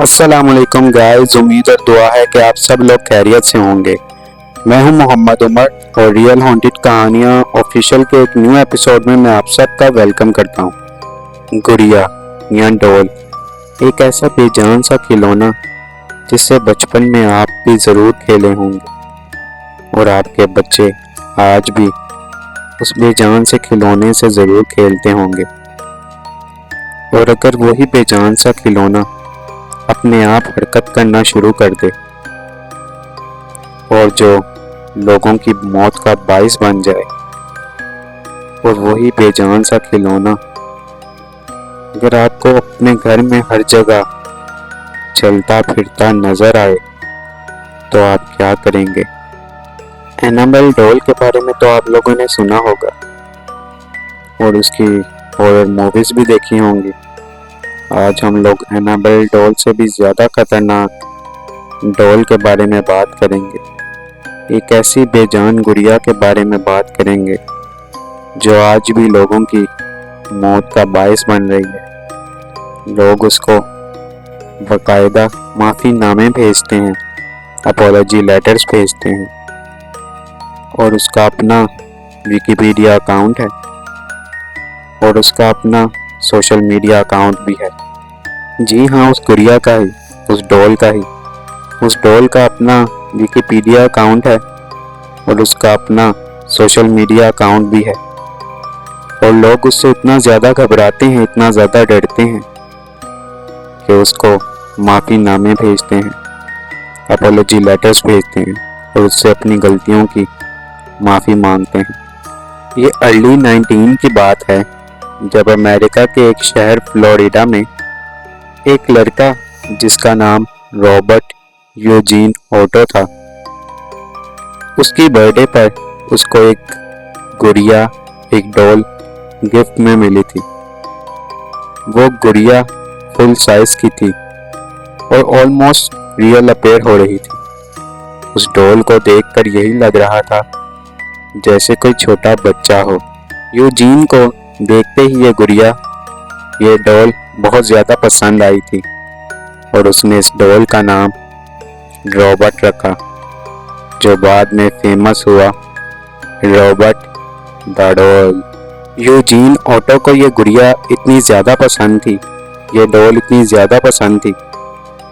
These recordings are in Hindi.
अस्सलामुअलैकुम गाइस, उम्मीद और दुआ है कि आप सब लोग खैरियत से होंगे। मैं हूं मोहम्मद उमर और रियल हॉन्टेड कहानियां ऑफिशियल के एक न्यू एपिसोड में मैं आप सबका वेलकम करता हूं। गुड़िया या डॉल एक ऐसा बेजान सा खिलौना जिससे बचपन में आप भी ज़रूर खेले होंगे और आपके बच्चे आज भी उस बेजान से खिलौने से ज़रूर खेलते होंगे। और अगर वही बेजान सा खिलौना अपने आप हरकत करना शुरू कर दे और जो लोगों की मौत का बाइस बन जाए, और वही बेजान सा खिलौना अगर आपको अपने घर में हर जगह चलता फिरता नजर आए तो आप क्या करेंगे? एनाबेल डॉल के बारे में तो आप लोगों ने सुना होगा और उसकी हॉरर मूवीज भी देखी होंगी। आज हम लोग एनाबेल डॉल से भी ज़्यादा खतरनाक डॉल के बारे में बात करेंगे। एक ऐसी बेजान गुड़िया के बारे में बात करेंगे जो आज भी लोगों की मौत का बायस बन रही है। लोग उसको बाकायदा माफ़ी नामे भेजते हैं, अपॉलॉजी लेटर्स भेजते हैं और उसका अपना विकिपीडिया अकाउंट है और उसका अपना सोशल मीडिया अकाउंट भी है। जी हाँ, उस गुड़िया का ही, उस डॉल का अपना विकिपीडिया अकाउंट है और उसका अपना सोशल मीडिया अकाउंट भी है। और लोग उससे इतना ज़्यादा घबराते हैं, इतना ज़्यादा डरते हैं कि उसको माफ़ी नामे भेजते हैं, अपॉलॉजी लेटर्स भेजते हैं और उससे अपनी गलतियों की माफ़ी मांगते हैं। ये अर्ली 19 की बात है जब अमेरिका के एक शहर फ्लोरिडा में एक लड़का जिसका नाम रॉबर्ट यूजीन ओटो था, उसकी बर्थडे पर उसको एक गुड़िया, एक डॉल गिफ्ट में मिली थी। वो गुड़िया फुल साइज की थी और ऑलमोस्ट रियल अपीयर हो रही थी। उस डॉल को देखकर यही लग रहा था जैसे कोई छोटा बच्चा हो। यूजीन को देखते ही ये डॉल बहुत ज़्यादा पसंद आई थी और उसने इस डॉल का नाम रॉबर्ट रखा, जो बाद में फेमस हुआ Robert the Doll. Eugene Otto को ये गुड़िया इतनी ज़्यादा पसंद थी, ये डॉल इतनी ज़्यादा पसंद थी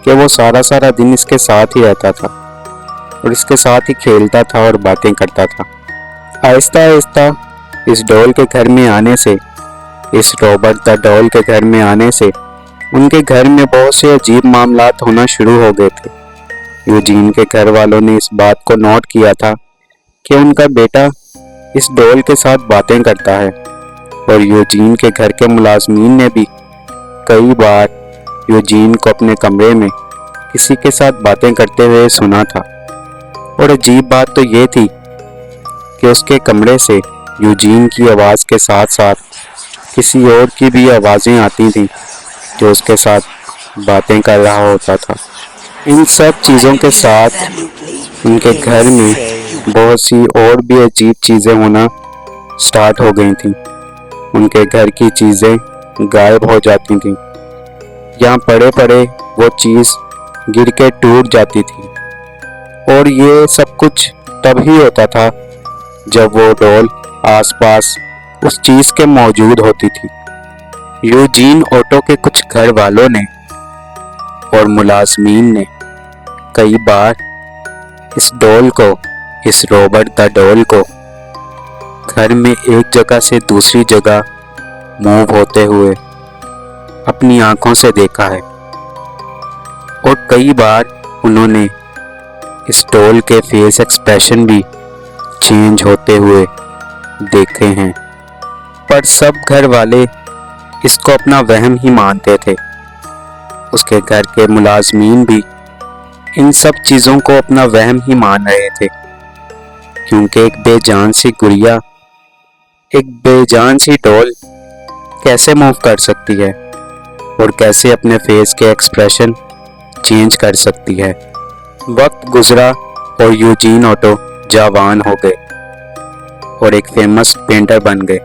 कि वो सारा दिन इसके साथ ही रहता था और इसके साथ ही खेलता था और बातें करता था। आहिस्ता आहिस्ता इस डॉल के घर में आने से, इस रॉबर्ट द डॉल के घर में आने से उनके घर में बहुत से अजीब मामलात होना शुरू हो गए थे। यूजीन के घर वालों ने इस बात को नोट किया था कि उनका बेटा इस डॉल के साथ बातें करता है और यूजीन के घर के मुलाजमीन ने भी कई बार यूजीन को अपने कमरे में किसी के साथ बातें करते हुए सुना था। और अजीब बात तो ये थी कि उसके कमरे से यूजीन की आवाज़ के साथ साथ किसी और की भी आवाज़ें आती थीं जो उसके साथ बातें कर रहा होता था। इन सब चीज़ों के साथ उनके घर में बहुत सी और भी अजीब चीज़ें होना स्टार्ट हो गई थीं। उनके घर की चीज़ें गायब हो जाती थीं या पड़े पड़े वो चीज़ गिर के टूट जाती थी। और ये सब कुछ तभी होता था जब वो डॉल आसपास उस चीज़ के मौजूद होती थी। यूजीन ओटो के कुछ घर वालों ने और मुलाजमीन ने कई बार इस डॉल को, इस रॉबर्ट द डॉल को घर में एक जगह से दूसरी जगह मूव होते हुए अपनी आंखों से देखा है और कई बार उन्होंने इस डॉल के फेस एक्सप्रेशन भी चेंज होते हुए देखे हैं। पर सब घर वाले इसको अपना वहम ही मानते थे। उसके घर के मुलाजमीन भी इन सब चीज़ों को अपना वहम ही मान रहे थे, क्योंकि एक बेजान सी गुड़िया, एक बेजान सी डॉल कैसे मूव कर सकती है और कैसे अपने फेस के एक्सप्रेशन चेंज कर सकती है। वक्त गुजरा और यूजीन ओटो जवान हो गए और एक फेमस पेंटर बन गए।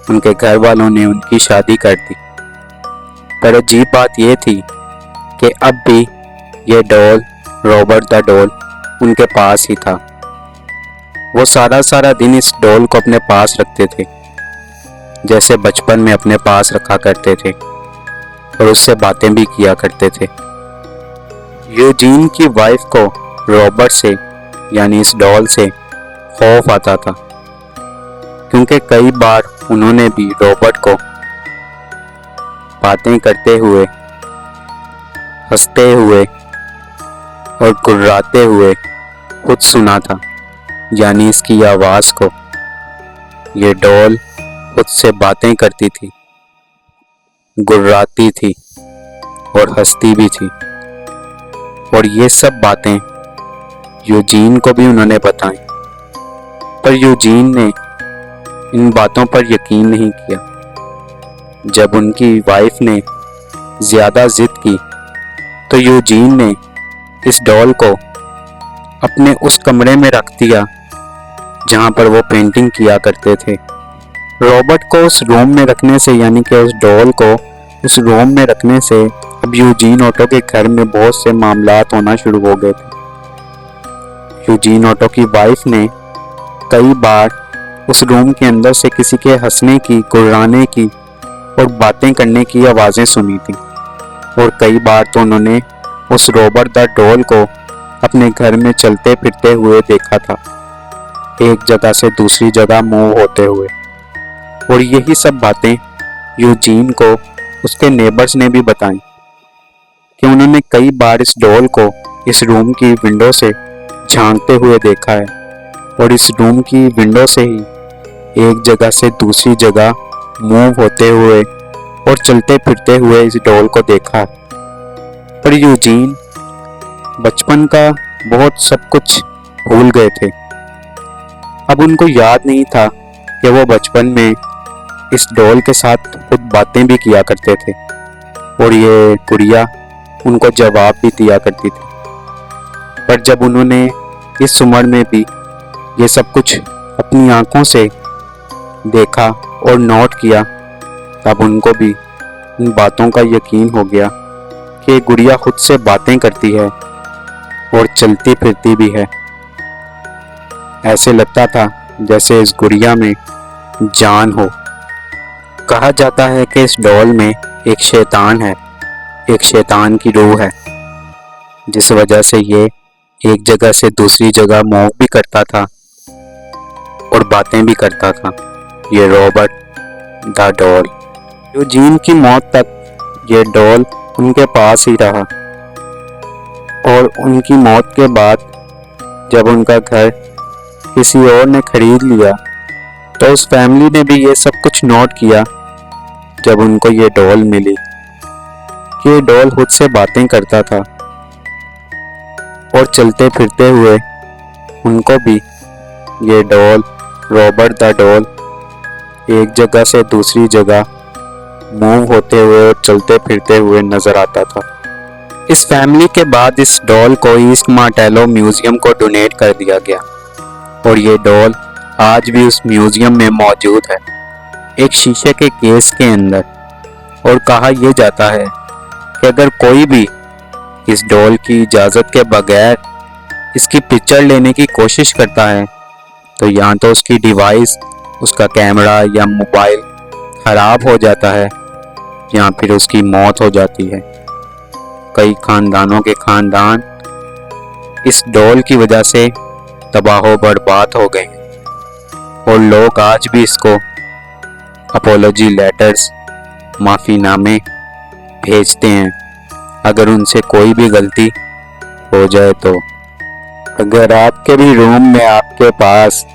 उनके घर वालों ने उनकी शादी कर दी। पर अजीब बात यह थी कि अब भी ये डॉल, रॉबर्ट द डॉल, उनके पास ही था। वो सारा दिन इस डॉल को अपने पास रखते थे, जैसे बचपन में अपने पास रखा करते थे, और उससे बातें भी किया करते थे। यूजीन की वाइफ को रॉबर्ट से, यानी इस डॉल से खौफ आता था, क्योंकि कई बार उन्होंने भी रॉबर्ट को बातें करते हुए, हंसते हुए और गुर्राते हुए खुद सुना था, यानी इसकी आवाज़ को। ये डॉल खुद से बातें करती थी, गुर्राती थी और हंसती भी थी, और ये सब बातें यूजीन को भी उन्होंने बताई। पर यूजीन ने इन बातों पर यकीन नहीं किया। जब उनकी वाइफ ने ज़्यादा जिद की तो यूजीन ने इस डॉल को अपने उस कमरे में रख दिया जहां पर वो पेंटिंग किया करते थे। रॉबर्ट को उस रूम में रखने से, यानी कि उस डॉल को उस रूम में रखने से अब यूजीन ओटो के घर में बहुत से मामलात होना शुरू हो गए थे। यूजीन ओटो की वाइफ ने कई बार उस रूम के अंदर से किसी के हंसने की, गुर्राने की और बातें करने की आवाज़ें सुनी थी, और कई बार तो उन्होंने उस रॉबर्ट द डॉल को अपने घर में चलते फिरते हुए देखा था, एक जगह से दूसरी जगह मूव होते हुए। और यही सब बातें यूजीन को उसके नेबर्स ने भी बताई कि उन्होंने कई बार इस डॉल को इस रूम की विंडो से झांकते हुए देखा है, और इस रूम की विंडो से ही एक जगह से दूसरी जगह मूव होते हुए और चलते फिरते हुए इस डॉल को देखा। पर यूजीन बचपन का बहुत सब कुछ भूल गए थे। अब उनको याद नहीं था कि वो बचपन में इस डॉल के साथ खुद बातें भी किया करते थे, और ये गुड़िया उनको जवाब भी दिया करती थी। पर जब उन्होंने इस उम्र में भी ये सब कुछ अपनी आंखों से देखा और नोट किया, तब उनको भी इन बातों का यकीन हो गया कि गुड़िया खुद से बातें करती है और चलती फिरती भी है। ऐसे लगता था जैसे इस गुड़िया में जान हो। कहा जाता है कि इस डॉल में एक शैतान है, एक शैतान की रूह है, जिस वजह से ये एक जगह से दूसरी जगह मूव भी करता था और बातें भी करता था। ये रॉबर्ट द डॉल। यूजीन की मौत तक ये डॉल उनके पास ही रहा, और उनकी मौत के बाद जब उनका घर किसी और ने खरीद लिया तो उस फैमिली ने भी ये सब कुछ नोट किया जब उनको ये डॉल मिली कि ये डॉल खुद से बातें करता था, और चलते फिरते हुए उनको भी ये डॉल, रॉबर्ट द डॉल, एक जगह से दूसरी जगह मूव होते हुए और चलते फिरते हुए नजर आता था। इस फैमिली के बाद इस डॉल को ईस्ट मार्टेलो म्यूजियम को डोनेट कर दिया गया, और ये डॉल आज भी उस म्यूजियम में मौजूद है, एक शीशे के केस के अंदर। और कहा यह जाता है कि अगर कोई भी इस डॉल की इजाज़त के बगैर इसकी पिक्चर लेने की कोशिश करता है तो या तो उसकी डिवाइस, उसका कैमरा या मोबाइल ख़राब हो जाता है, या फिर उसकी मौत हो जाती है। कई खानदानों के खानदान इस डॉल की वजह से तबाह बर्बाद हो गए, और लोग आज भी इसको अपॉलोजी लेटर्स, माफ़ीनामे भेजते हैं अगर उनसे कोई भी गलती हो जाए तो। अगर आपके भी रूम में आपके पास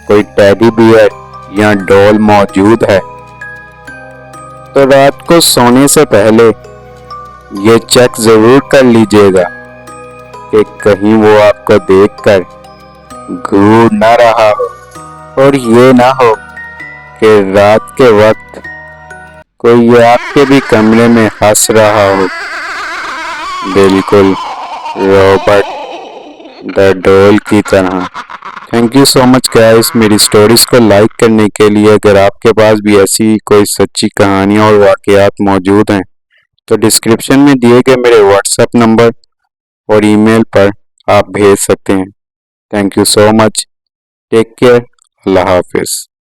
कोई टेडी बियर या डॉल मौजूद है तो रात को सोने से पहले ये चेक जरूर कर लीजिएगा कि कहीं वो आपको देखकर घूर ना रहा हो, और ये ना हो कि रात के वक्त कोई आपके भी कमरे में हंस रहा हो, बिल्कुल रॉबर्ट द डॉल की तरह। Thank you so much guys मेरी स्टोरीज को लाइक करने के लिए। अगर आपके पास भी ऐसी कोई सच्ची कहानियाँ और वाकयात मौजूद हैं तो डिस्क्रिप्शन में दिए गए मेरे व्हाट्सएप नंबर और ईमेल पर आप भेज सकते हैं। Thank you so much. Take care. अल्लाह हाफिज़।